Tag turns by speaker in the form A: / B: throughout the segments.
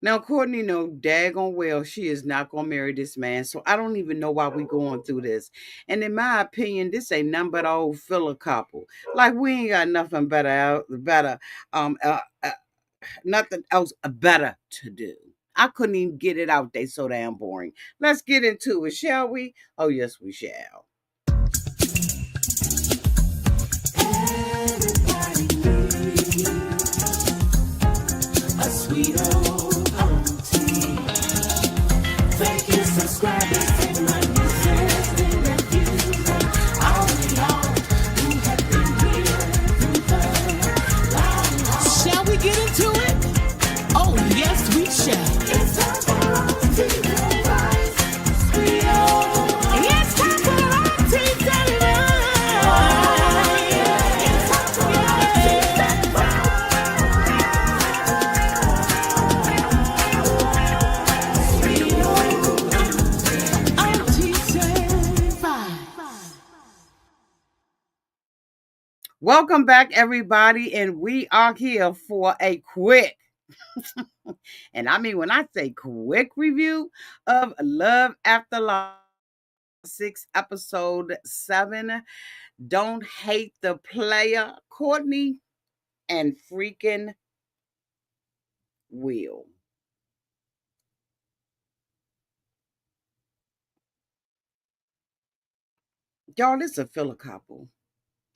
A: Now, Courtney know daggone well she is not gonna marry this man, so I don't even know why we going through this. And in my opinion, this ain't nothing but an old filler couple. Like we ain't got nothing um, uh, uh, nothing else better to do. I couldn't even get it out. They so damn boring. Let's get into it, shall we? Oh yes, we shall. A sweet old auntie. Thank you, subscribers, to my new sister nephews, and all of y'all who have been here through the long haul. Shall we get into it? Oh, yes, we shall. It's time for Auntie Advice. Sweet old. It's time for Auntie Advice. Oh, yeah. It's time for Auntie Advice. Welcome back, everybody, and we are here for a quick, and I mean when I say quick review of Love After Lockup 6 episode 7. Don't hate the player, Courtney and freaking Will. Y'all, this is a filler couple.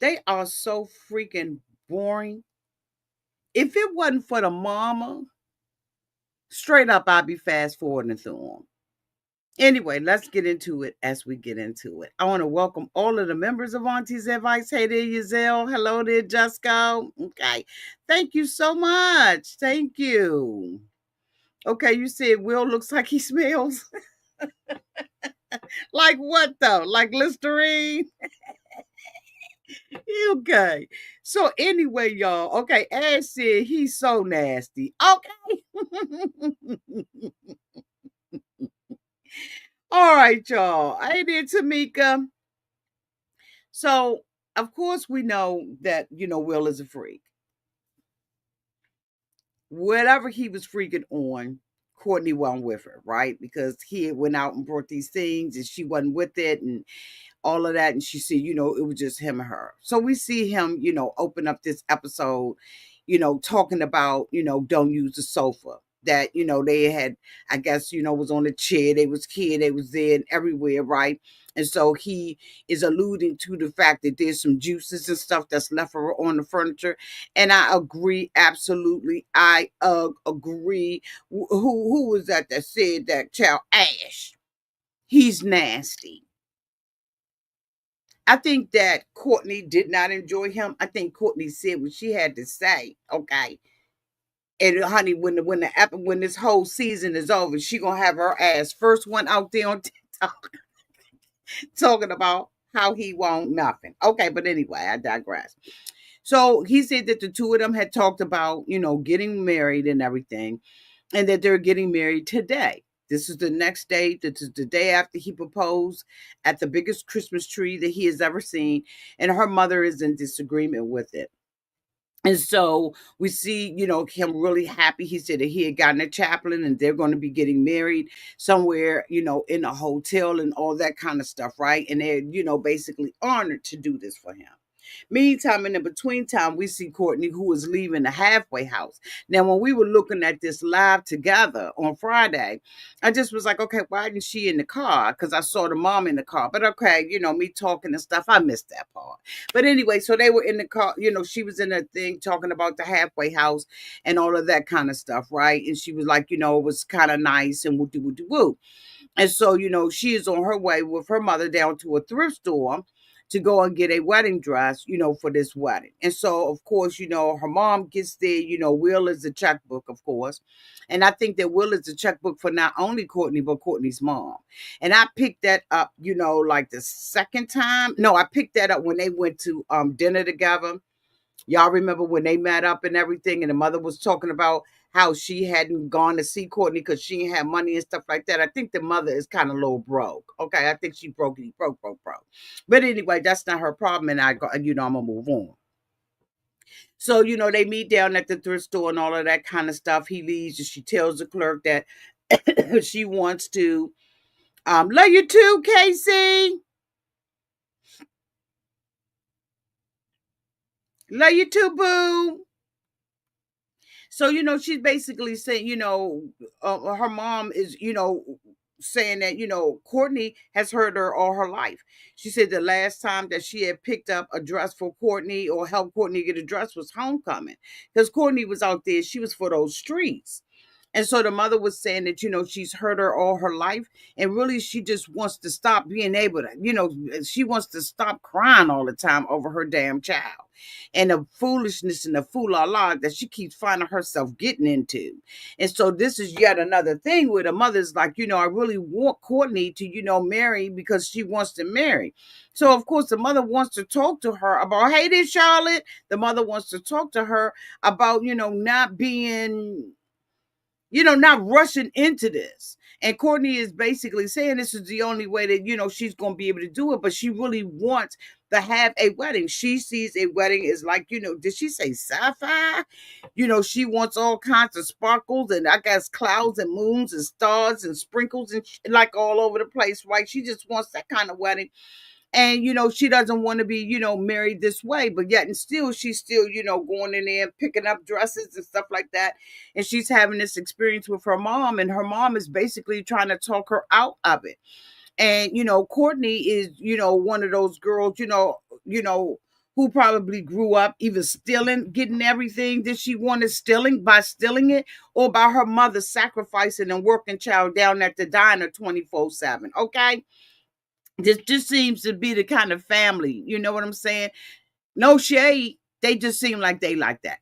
A: They are so freaking boring. If it wasn't for the mama, straight up, I'd be fast forwarding through them. Anyway, let's get into it as we get into it. I want to welcome all of the members of Auntie's Advice. Hey there, Yazelle. Hello there, Jusco. Okay. Thank you so much. Thank you. Okay, you said Will looks like he smells. Like what though? Like Listerine? Okay. So anyway, y'all. Okay, Ash said he's so nasty. Okay. All right, y'all. Hey there, Tamika. So of course we know that Will is a freak. Whatever he was freaking on, Courtney wasn't with her, right? Because he had went out and brought these things and she wasn't with it and all of that. And she said, it was just him and her. So we see him, open up this episode, talking about, don't use the sofa. That, they had, I guess, was on the chair, they was here, they was there and everywhere, right? And so he is alluding to the fact that there's some juices and stuff that's left on the furniture. And I agree, absolutely. I agree. Who was that said that? Child Ash. He's nasty. I think that Courtney did not enjoy him. I think Courtney said what she had to say. Okay. And honey, when this whole season is over, she gonna have her ass first one out there on TikTok talking about how he won't nothing. Okay, but anyway, I digress. So he said that the two of them had talked about, getting married and everything, and that they're getting married today. This is the next day. This is the day after he proposed at the biggest Christmas tree that he has ever seen. And her mother is in disagreement with it. And so we see, him really happy. He said that he had gotten a chaplain and they're going to be getting married somewhere, in a hotel and all that kind of stuff, right? And they're, basically honored to do this for him. Meantime, in the between time, we see Courtney who is leaving the halfway house. Now, when we were looking at this live together on Friday, I just was like, okay, why isn't she in the car? Because I saw the mom in the car. But okay, me talking and stuff, I missed that part. But anyway, so they were in the car, she was in a thing talking about the halfway house and all of that kind of stuff, right? And she was like, it was kind of nice and woo. And so, she is on her way with her mother down to a thrift store to go and get a wedding dress, for this wedding. And so, of course, her mom gets there, Will is the checkbook, of course. And I think that Will is the checkbook for not only Courtney, but Courtney's mom. And I picked that up, like the second time. No, I picked that up when they went to dinner together. Y'all remember when they met up and everything, and the mother was talking about how she hadn't gone to see Courtney because she didn't have money and stuff like that. I think the mother is kind of a little broke. Okay, I think she broke. But anyway, that's not her problem, and I'm gonna move on. So, they meet down at the thrift store and all of that kind of stuff. He leaves and she tells the clerk that she wants to love you too, Casey. Love you too, boo. So, she's basically saying, her mom is, saying that, Courtney has heard her all her life. She said the last time that she had picked up a dress for Courtney or helped Courtney get a dress was homecoming. Because Courtney was out there, she was for those streets. And so the mother was saying that, she's heard her all her life. And really, she just wants to stop being able to, she wants to stop crying all the time over her damn child and the foolishness and the fool la that she keeps finding herself getting into. And so this is yet another thing where the mother's like, I really want Courtney to, marry because she wants to marry. So of course the mother wants to talk to her about, hey there, Charlotte. The mother wants to talk to her about, not being, not rushing into this. And Courtney is basically saying this is the only way that, she's going to be able to do it. But she really wants to have a wedding. She sees a wedding as like, did she say sci-fi? She wants all kinds of sparkles and I guess clouds and moons and stars and sprinkles and like all over the place, right? She just wants that kind of wedding. And she doesn't want to be married this way, but yet and still she's still going in there and picking up dresses and stuff like that. And she's having this experience with her mom, and her mom is basically trying to talk her out of it. And Courtney is one of those girls, who probably grew up either stealing, getting everything that she wanted, stealing it, or by her mother sacrificing and working child down at the diner 24/7. Okay, this just seems to be the kind of family, you know what I'm saying? No shade. They just seem like they like that.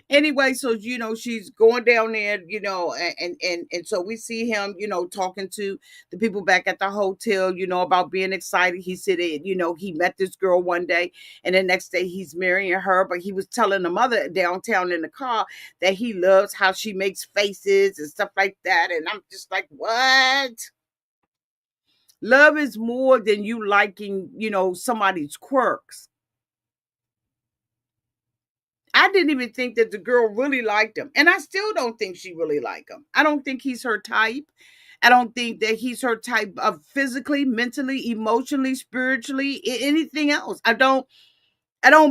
A: Anyway, so she's going down there, and so we see him, talking to the people back at the hotel, about being excited. He said that, he met this girl one day, and the next day he's marrying her, but he was telling the mother downtown in the car that he loves how she makes faces and stuff like that. And I'm just like, what? Love is more than you liking, somebody's quirks. I didn't even think that the girl really liked him. And I still don't think she really liked him. I don't think he's her type. I don't think that he's her type of physically, mentally, emotionally, spiritually, anything else. I don't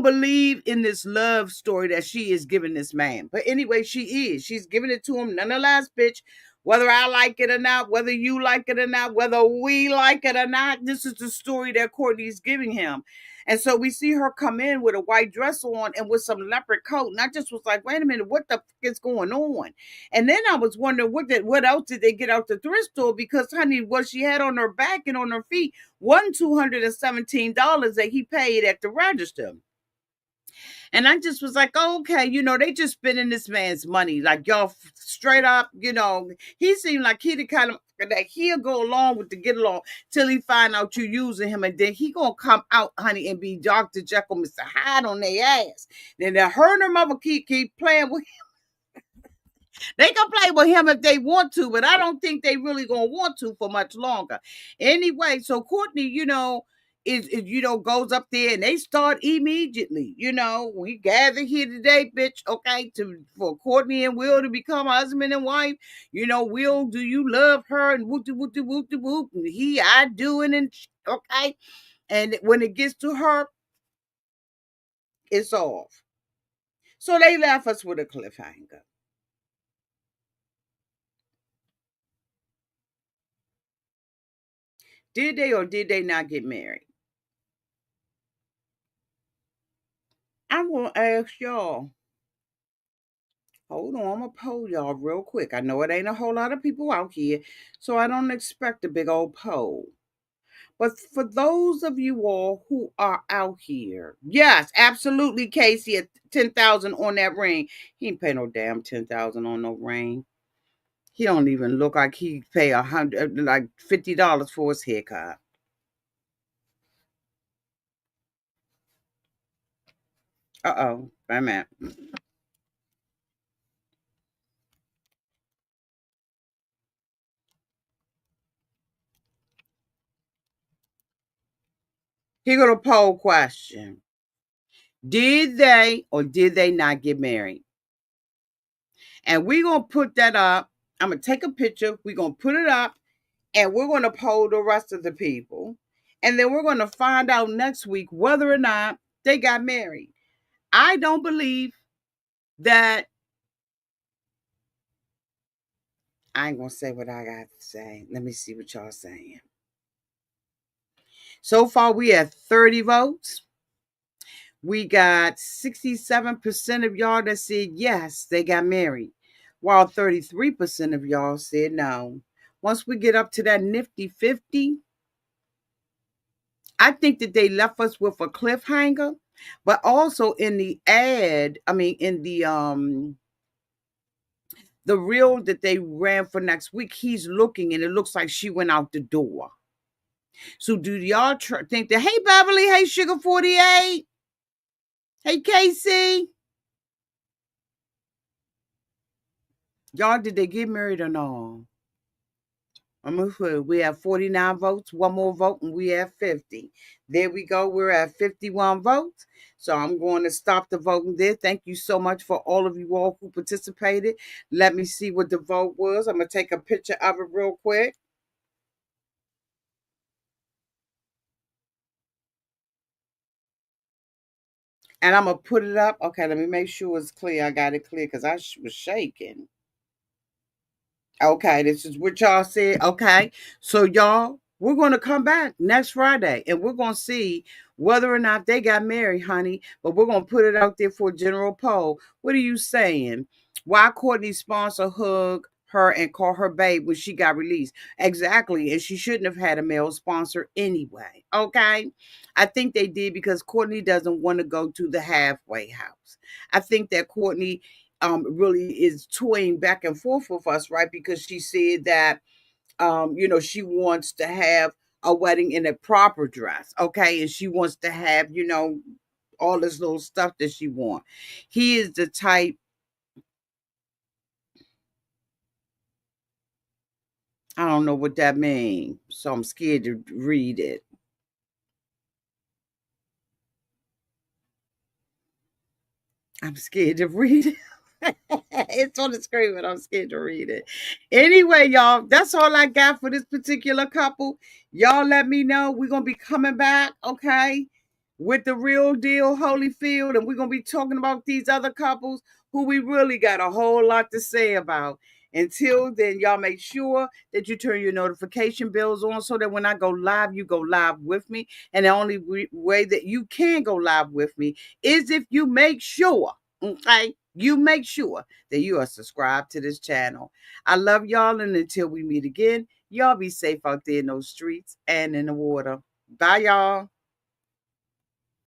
A: believe in this love story that she is giving this man. But anyway, she is. She's giving it to him nonetheless, bitch. Whether I like it or not, whether you like it or not, whether we like it or not, this is the story that Courtney's giving him. And so we see her come in with a white dress on and with some leopard coat. And I just was like, wait a minute, what the fuck is going on? And then I was wondering what else did they get out the thrift store? Because honey, what she had on her back and on her feet wasn't $217 that he paid at the register. And I just was like, oh, okay, they just spending this man's money. Like, y'all straight up, he seemed like he the kind of that he'll go along with the get along till he find out you using him. And then he gonna come out, honey, and be Dr. Jekyll, Mr. Hyde on their ass. Then her and her mother keep playing with. They can play with him if they want to, but I don't think they really gonna want to for much longer. Anyway, so Courtney, is goes up there and they start immediately. We gather here today, bitch. Okay, for Courtney and Will to become husband and wife. Will, do you love her? And whoop de whoop de whoop de whoop. And I do it, and okay. And when it gets to her, it's off. So they left us with a cliffhanger. Did they or did they not get married? I'm gonna ask y'all. Hold on, I'm gonna poll y'all real quick. I know it ain't a whole lot of people out here, so I don't expect a big old poll. But for those of you all who are out here, yes, absolutely, Casey at 10,000 on that ring. He ain't pay no damn 10,000 on no ring. He don't even look like he pay like $50 for his haircut. Uh-oh, wait a minute. Here go the poll question. Did they or did they not get married? And we're going to put that up. I'm going to take a picture. We're going to put it up and we're going to poll the rest of the people. And then we're going to find out next week whether or not they got married. I don't believe that. I ain't going to say what I got to say. Let me see what y'all saying. So far, we have 30 votes. We got 67% of y'all that said yes, they got married, while 33% of y'all said no. Once we get up to that nifty 50, I think that they left us with a cliffhanger, but also in the ad, I mean in the reel that they ran for next week, he's looking and it looks like she went out the door. So do y'all think that, hey Beverly, hey Sugar 48, hey Casey, y'all, did they get married or no? I'm gonna put, we have 49 votes, one more vote, and we have 50. There we go. We're at 51 votes. So I'm going to stop the voting there. Thank you so much for all of you all who participated. Let me see what the vote was. I'm gonna take a picture of it real quick. And I'm gonna put it up. Okay, let me make sure it's clear. I got it clear because I was shaking. Okay, this is what y'all said. Okay, so y'all, we're going to come back next Friday and we're going to see whether or not they got married, honey. But we're going to put it out there for a general poll. What are you saying? Why Courtney's sponsor hug her and call her babe when she got released? Exactly. And she shouldn't have had a male sponsor anyway. Okay. I think they did because Courtney doesn't want to go to the halfway house. I think that Courtney really is toying back and forth with us, right? Because she said that, she wants to have a wedding in a proper dress, okay? And she wants to have, all this little stuff that she wants. He is the type, I don't know what that means, so I'm scared to read it. I'm scared to read it. It's on the screen, but I'm scared to read it. Anyway, y'all, that's all I got for this particular couple. Y'all let me know. We're going to be coming back, okay, with the real deal, Holyfield, and we're going to be talking about these other couples who we really got a whole lot to say about. Until then, y'all make sure that you turn your notification bells on so that when I go live, you go live with me. And the only way that you can go live with me is if you make sure, okay, you make sure that you are subscribed to this channel. I love y'all, and until we meet again, y'all be safe out there in those streets and in the water. Bye, y'all.